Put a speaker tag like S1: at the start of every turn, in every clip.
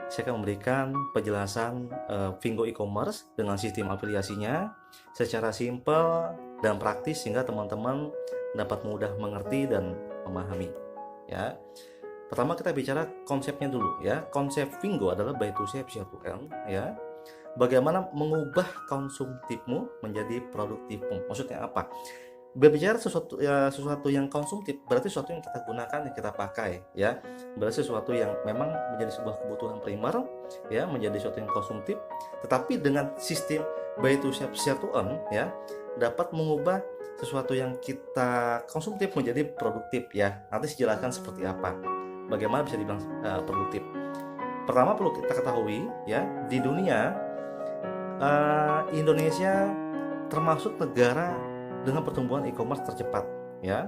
S1: saya akan memberikan penjelasan Vingo e-commerce dengan sistem afiliasinya secara simpel dan praktis sehingga teman-teman dapat mudah mengerti dan memahami. Ya, pertama kita bicara konsepnya dulu ya. Konsep Vingo adalah buy to save share to earn ya. Bagaimana mengubah konsumtifmu menjadi produktifmu? Maksudnya apa? Berbicara sesuatu yang konsumtif berarti sesuatu yang kita gunakan, yang kita pakai ya, berarti sesuatu yang memang menjadi sebuah kebutuhan primer ya, menjadi sesuatu yang konsumtif, tetapi dengan sistem buy to save share to earn ya, dapat mengubah sesuatu yang kita konsumtif menjadi produktif ya. Nanti saya jelaskan seperti apa, bagaimana bisa dibilang produktif. Pertama perlu kita ketahui ya, di dunia Indonesia termasuk negara dengan pertumbuhan e-commerce tercepat ya.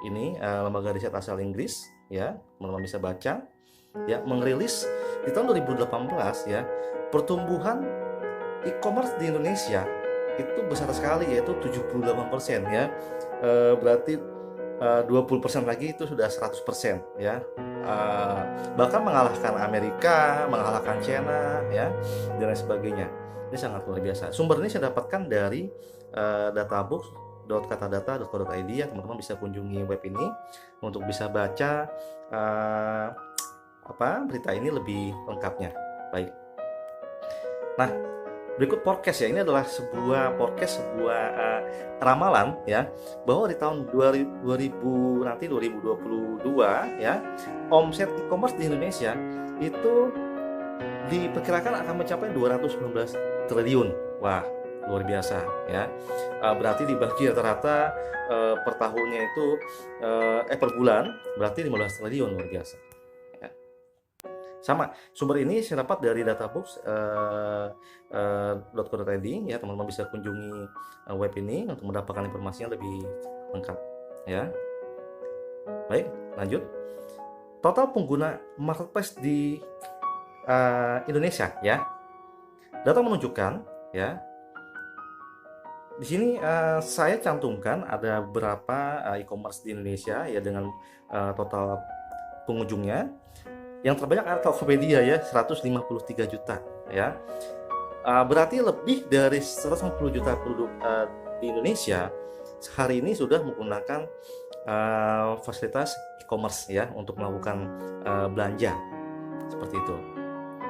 S1: Ini lembaga riset asal Inggris ya, teman-teman bisa baca ya, merilis di tahun 2018 ya, pertumbuhan e-commerce di Indonesia itu besar sekali, yaitu 78% ya. Berarti 20% lagi itu sudah 100% ya. Bahkan mengalahkan Amerika, mengalahkan China ya, dan lain sebagainya. Ini sangat luar biasa. Sumber ini saya dapatkan dari databooks.katadata.co.id ya, teman-teman bisa kunjungi web ini untuk bisa baca berita ini lebih lengkapnya. Baik. Nah, berikut podcast ya. Ini adalah sebuah podcast, sebuah ramalan ya, bahwa di tahun 2022 ya, omset e-commerce di Indonesia itu diperkirakan akan mencapai 219 triliun. Wah, luar biasa ya. Berarti dibagi rata-rata per tahunnya itu per bulan berarti 15 triliun, luar biasa ya. Sama, sumber ini saya dapat dari databooks.co.id ya, teman-teman bisa kunjungi web ini untuk mendapatkan informasinya lebih lengkap ya. Baik, lanjut. Total pengguna marketplace di Indonesia ya. Data menunjukkan ya, di sini saya cantumkan ada beberapa e-commerce di Indonesia ya dengan total pengunjungnya. Yang terbanyak adalah Tokopedia ya, 153 juta ya. Berarti lebih dari 150 juta penduduk di Indonesia hari ini sudah menggunakan fasilitas e-commerce ya untuk melakukan belanja seperti itu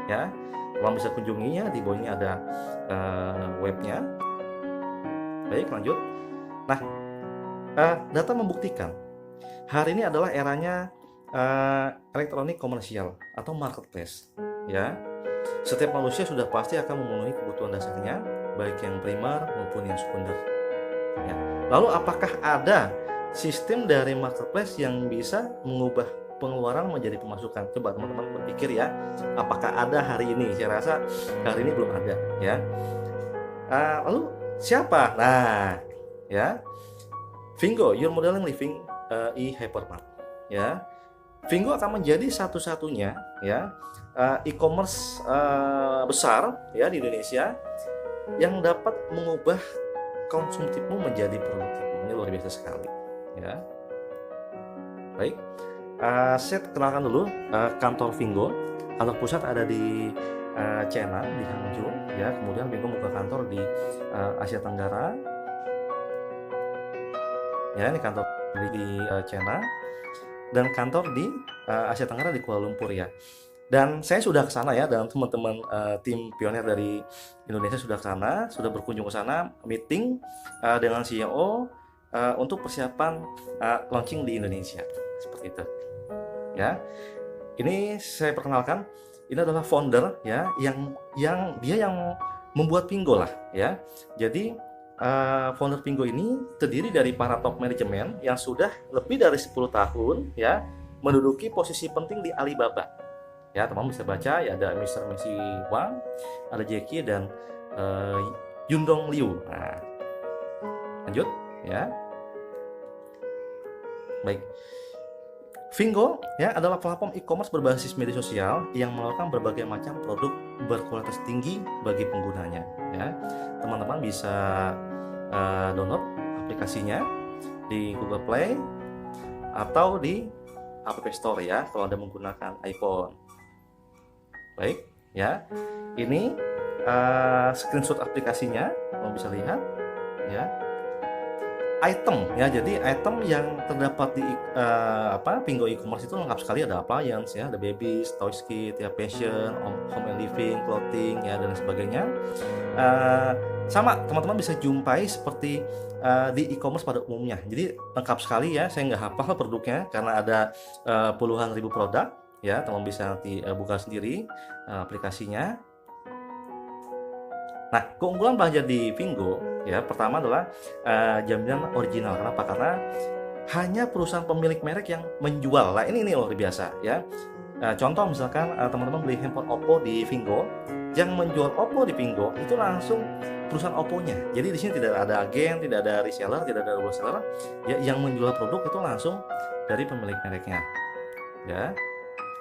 S1: ya. Teman bisa kunjunginya, di bawah ini ada webnya. Baik, lanjut. Nah, data membuktikan hari ini adalah eranya elektronik komersial atau marketplace ya. Setiap manusia sudah pasti akan memenuhi kebutuhan dasarnya, baik yang primer maupun yang sekunder ya. Lalu apakah ada sistem dari marketplace yang bisa mengubah pengeluaran menjadi pemasukan? Coba teman-teman berpikir ya, apakah ada hari ini? Saya rasa hari ini belum ada ya. Lalu siapa? Nah ya, Vingo, your modeling living e-hypermart ya. Vingo akan menjadi satu-satunya ya e-commerce besar ya di Indonesia yang dapat mengubah konsumtifmu menjadi produktifmu. Ini luar biasa sekali ya. Baik, saya kenalkan dulu kantor Vingo. Kantor pusat ada di China, di Hangzhou ya. Kemudian Vingo buka kantor di Asia Tenggara ya. Ini kantor di China, dan kantor di Asia Tenggara di Kuala Lumpur ya. Dan saya sudah ke sana ya, dan teman-teman tim pionir dari Indonesia sudah ke sana, sudah berkunjung ke sana, meeting dengan CEO untuk persiapan launching di Indonesia seperti itu ya. Ini saya perkenalkan, ini adalah founder ya, yang dia yang membuat Vingo lah ya. Jadi founder Vingo ini terdiri dari para top manajemen yang sudah lebih dari 10 tahun ya menduduki posisi penting di Alibaba ya. Teman bisa baca ya, ada Mr. Messi Wang, ada Jackie, dan Yundong Liu. Nah, lanjut ya. Baik, Vingo ya adalah platform e-commerce berbasis media sosial yang menawarkan berbagai macam produk berkualitas tinggi bagi penggunanya ya. Teman-teman bisa download aplikasinya di Google Play atau di App Store ya kalau Anda menggunakan iPhone. Baik, ya. Ini screenshot aplikasinya, kamu bisa lihat, ya. Item, ya. Jadi item yang terdapat di Pingo e-commerce itu lengkap sekali, ada appliance, ya, ada babies, toys kit, ya, fashion, home and living, clothing, ya, dan sebagainya. Sama teman-teman bisa jumpai seperti di e-commerce pada umumnya. Jadi lengkap sekali ya. Saya nggak hafal produknya karena ada puluhan ribu produk. Ya, teman bisa nanti buka sendiri aplikasinya. Nah, keunggulan belanja di Pingo ya, pertama adalah jaminan original. Kenapa? Karena hanya perusahaan pemilik merek yang menjual. Nah, ini luar biasa ya. Contoh misalkan teman-teman beli handphone Oppo di Pingo, yang menjual Oppo di Pingo itu langsung perusahaan Oppo-nya. Jadi di sini tidak ada agen, tidak ada reseller, tidak ada wholesaler. Ya, yang menjual produk itu langsung dari pemilik mereknya. Ya.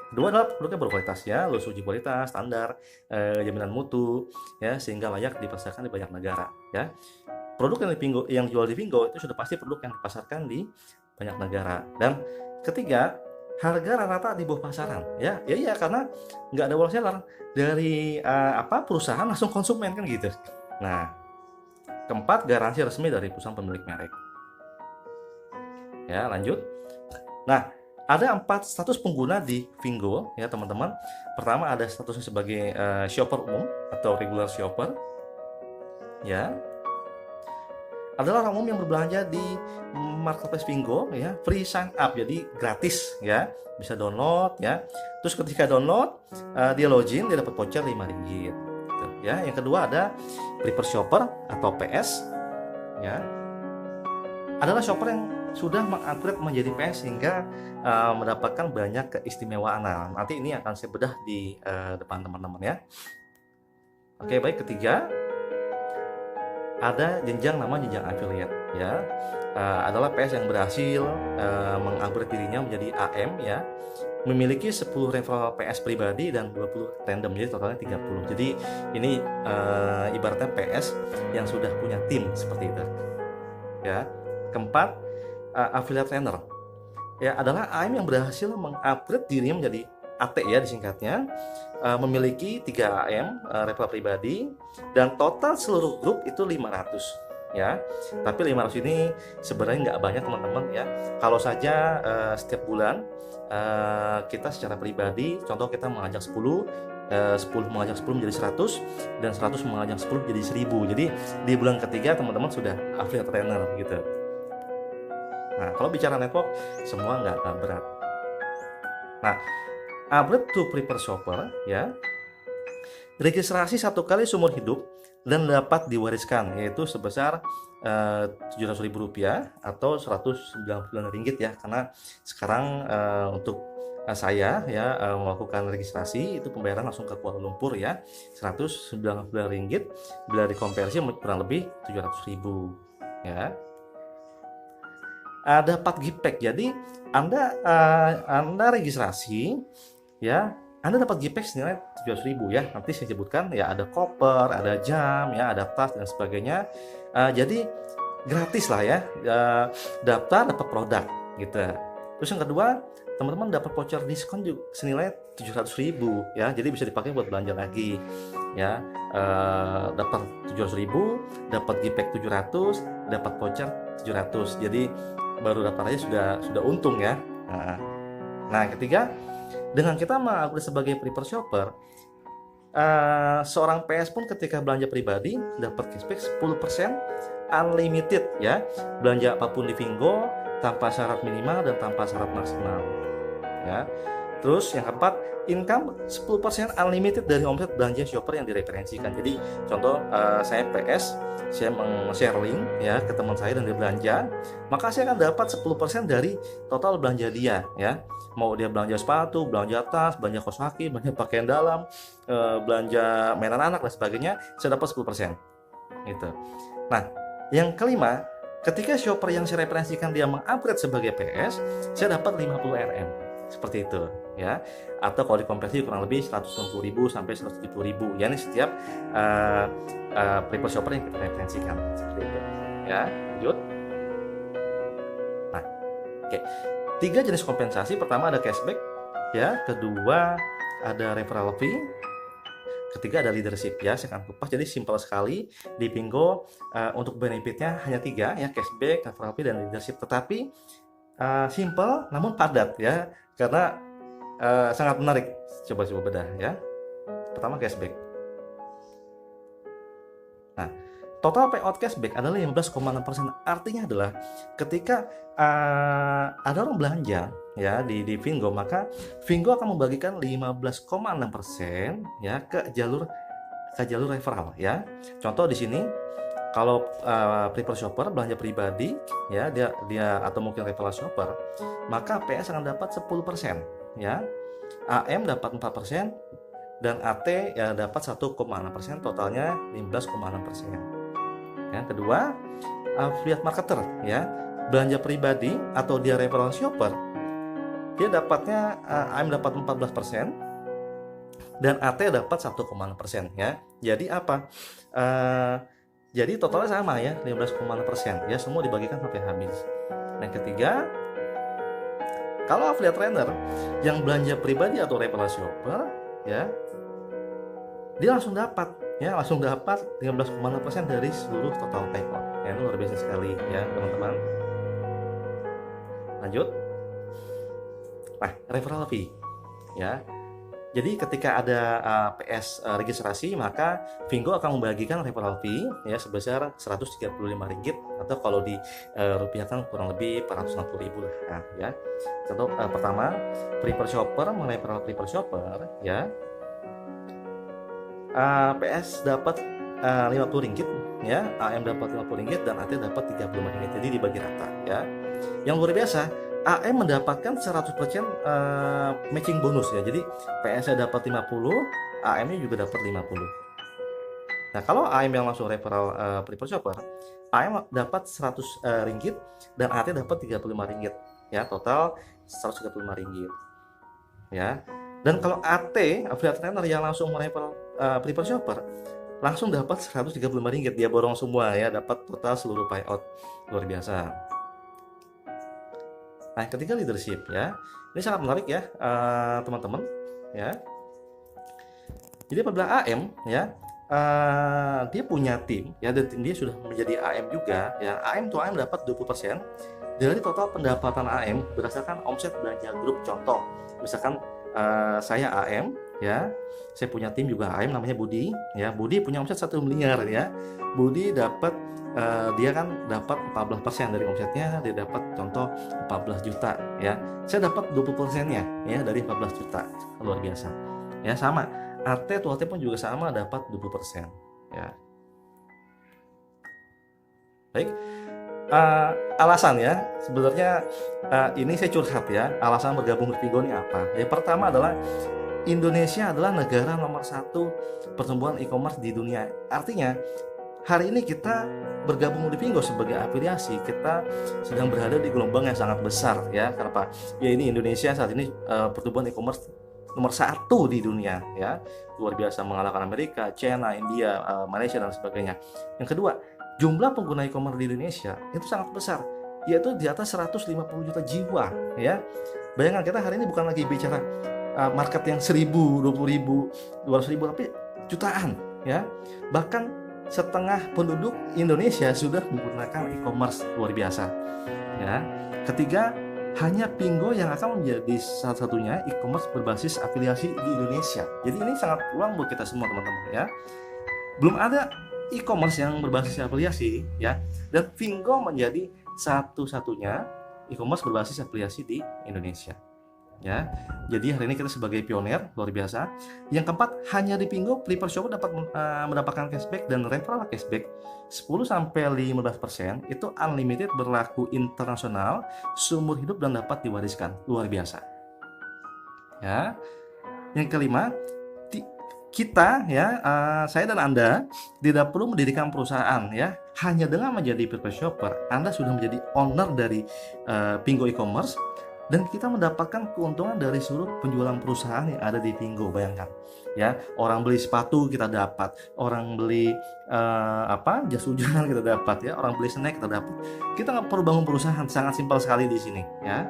S1: Kedua adalah produknya berkualitas ya, lulus uji kualitas, standar, jaminan mutu, ya, sehingga layak dipasarkan di banyak negara. Ya, produk yang jual di Pingo itu sudah pasti produk yang dipasarkan di banyak negara. Dan ketiga, harga rata-rata di bawah pasaran. Ya, karena nggak ada wholesaler, dari perusahaan langsung konsumen kan gitu. Nah, keempat, garansi resmi dari perusahaan pemilik merek. Ya, lanjut. Nah, ada 4 status pengguna di Pingo ya teman-teman. Pertama ada statusnya sebagai shopper umum atau regular shopper. Ya. Adalah orang umum yang berbelanja di marketplace Pingo ya, free sign up, jadi gratis ya. Bisa download ya. Terus ketika download dia login, dia dapat voucher Rp5 gitu, ya. Yang kedua ada prefer shopper atau PS ya. Adalah shopper yang sudah mengupgrade menjadi PS sehingga mendapatkan banyak keistimewaan. Nah, nanti ini akan saya bedah di depan teman-teman ya. Oke, baik. Ketiga, ada jenjang affiliate ya. Adalah PS yang berhasil mengupgrade dirinya menjadi AM ya. Memiliki 10 referral PS pribadi dan 20 random, jadi totalnya 30. Jadi ini ibaratnya PS yang sudah punya tim seperti itu. Ya. Keempat, affiliate trainer ya, adalah AM yang berhasil mengupgrade dirinya menjadi AT ya disingkatnya, memiliki 3 AM referral pribadi dan total seluruh grup itu 500 ya. Tapi 500 ini sebenarnya nggak banyak teman-teman ya. Kalau saja setiap bulan kita secara pribadi, contoh kita mengajak 10 mengajak 10 menjadi 100 dan 100 mengajak 10 menjadi 1000. Jadi di bulan ketiga teman-teman sudah affiliate trainer gitu. Nah, kalau bicara network, semua nggak berat. Nah, upgrade to prefer shopper ya, registrasi 1 kali seumur hidup dan dapat diwariskan, yaitu sebesar Rp700.000 atau Rp199 ya. Karena sekarang untuk saya ya melakukan registrasi itu pembayaran langsung ke Kuala Lumpur ya, Rp199 bila dikonversi kurang lebih Rp700.000 ya. Dapat gift pack. Jadi Anda registrasi ya, Anda dapat gift pack senilai Rp700.000 ya. Nanti saya sebutkan ya, ada koper, ada jam ya, ada tas dan sebagainya. Jadi gratis lah ya. Daftar dapat produk gitu. Terus yang kedua, teman-teman dapat voucher diskon juga senilai Rp700.000 ya. Jadi bisa dipakai buat belanja lagi ya. Dapat Rp700.000, dapat gift pack 700, dapat voucher 700. Jadi baru daftar aja sudah untung ya. Nah, ketiga, dengan kita mengupgrade sebagai prefer shopper, seorang PS pun ketika belanja pribadi dapat cashback 10% unlimited ya. Belanja apapun di Pingo tanpa syarat minimal dan tanpa syarat maksimal ya. Terus yang keempat, income 10% unlimited dari omset belanja shopper yang direferensikan. Jadi contoh saya PS, saya meng-share link ya ke teman saya dan dia belanja, maka saya akan dapat 10% dari total belanja dia ya. Mau dia belanja sepatu, belanja tas, belanja kaos kaki, belanja pakaian dalam, belanja mainan anak dan sebagainya, saya dapat 10% gitu. Nah, yang kelima, ketika shopper yang saya referensikan dia mengupgrade sebagai PS, saya dapat 50 RM. Seperti itu ya. Atau kalau dikonversi kurang lebih 160.000 sampai 170.000 ya, ini setiap prefer shopper yang kita referensikan seperti itu ya. Lanjut. Nah, oke. 3 jenis kompensasi. Pertama ada cashback ya, kedua ada referral fee, ketiga ada leadership ya, saya akan kupas. Jadi simpel sekali di Pingo. Untuk benefitnya hanya 3 ya, cashback, referral fee, dan leadership. Tetapi simple namun padat ya, karena sangat menarik. Coba bedah ya. Pertama cashback. Nah, total payout cashback adalah 15,6%. Artinya adalah ketika ada orang belanja ya di Vingo, maka Vingo akan membagikan 15,6% ya ke jalur referral ya. Contoh di sini, kalau prefer shopper belanja pribadi ya, dia atau mungkin referral shopper, maka PS akan dapat 10% ya. AM dapat 4%, dan AT ya dapat 1,6%, totalnya 15,6%. Yang kedua, affiliate marketer ya, belanja pribadi atau dia referral shopper, dia dapatnya AM dapat 14% dan AT dapat 1,6% ya. Jadi apa? Jadi totalnya sama ya, 15,6% ya, semua dibagikan sampai habis. Yang ketiga, kalau affiliate trainer yang belanja pribadi atau referral shopper ya, dia langsung dapat 15,6% dari seluruh total payout ya. Ini luar biasa sekali ya teman-teman. Lanjut. Nah, referral fee ya. Jadi ketika ada PS registrasi, maka Vingo akan membagikan referral fee ya sebesar Rp135, atau kalau di rupiahkan kurang lebih 460.000 lah ya. Contoh pertama, prefer shopper mereferral prefer shopper ya, PS dapat Rp50 ya, AM dapat Rp50 dan AT dapat Rp35. Jadi dibagi rata ya. Yang luar biasa, AM mendapatkan 100% matching bonus ya. Jadi PS dapat 50, AM-nya juga dapat 50. Nah, kalau AM yang langsung referral prefer shopper, AM dapat Rp100 dan AT dapat Rp35 ya, total Rp135 ya. Dan kalau AT, affiliate trainer yang langsung mereferral prefer shopper, langsung dapat Rp135. Dia borong semua ya, dapat total seluruh payout. Luar biasa. Nah, ketiga leadership ya. Ini sangat menarik ya teman-teman ya. Jadi apabila AM ya, dia punya tim ya, dan tim dia sudah menjadi AM juga ya. AM dapat 20% dari total pendapatan AM berdasarkan omset belanja grup. Contoh, misalkan saya AM ya, saya punya tim juga AM namanya Budi ya. Budi punya omset 1 miliar ya. Budi dapat dia kan dapat 14% dari omsetnya, dia dapat contoh 14 juta ya. Saya dapat 20%-nya ya dari 14 juta. Luar biasa. Ya, sama. AT pun juga sama, dapat 20% ya. Baik. Alasan ya, sebenarnya ini saya curhat ya, alasan bergabung di Vingo ini apa? Yang pertama adalah Indonesia adalah negara nomor 1 pertumbuhan e-commerce di dunia. Artinya hari ini kita bergabung di Vingo sebagai afiliasi, kita sedang berada di gelombang yang sangat besar ya. Kenapa? Ya, ini Indonesia saat ini pertumbuhan e-commerce nomor 1 di dunia ya, luar biasa, mengalahkan Amerika, China, India, Malaysia dan sebagainya. Yang kedua, jumlah pengguna e-commerce di Indonesia itu sangat besar, yaitu di atas 150 juta jiwa ya. Bayangkan, kita hari ini bukan lagi bicara market yang 1.000, 20.000, 200.000, tapi jutaan ya. Bahkan setengah penduduk Indonesia sudah menggunakan e-commerce, luar biasa ya. Ketiga, hanya Vingo yang akan menjadi salah satunya e-commerce berbasis afiliasi di Indonesia. Jadi ini sangat peluang buat kita semua teman-teman ya. Belum ada e-commerce yang berbasis afiliasi ya, dan Vingo menjadi satu-satunya e-commerce berbasis afiliasi di Indonesia ya. Jadi hari ini kita sebagai pionir, luar biasa. Yang keempat, hanya di Vingo prefer shopper dapat mendapatkan cashback dan referral cashback 10-15%, itu unlimited, berlaku internasional, seumur hidup dan dapat diwariskan. Luar biasa ya. Yang kelima, kita ya, saya dan Anda tidak perlu mendirikan perusahaan ya. Hanya dengan menjadi prefer shopper, Anda sudah menjadi owner dari Vingo e-commerce, dan kita mendapatkan keuntungan dari seluruh penjualan perusahaan yang ada di Vingo. Bayangkan ya, orang beli sepatu kita dapat, orang beli jas hujan kita dapat ya, orang beli snack kita dapat. Kita nggak perlu bangun perusahaan, sangat simpel sekali di sini ya.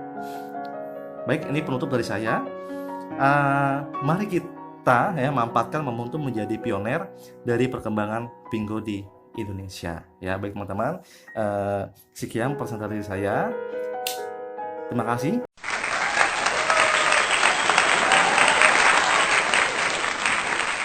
S1: Baik, ini penutup dari saya. Mari kita ya manfaatkan momentum menjadi pioner dari perkembangan Pingo di Indonesia. Ya, baik teman-teman, sekian presentasi saya. Terima kasih.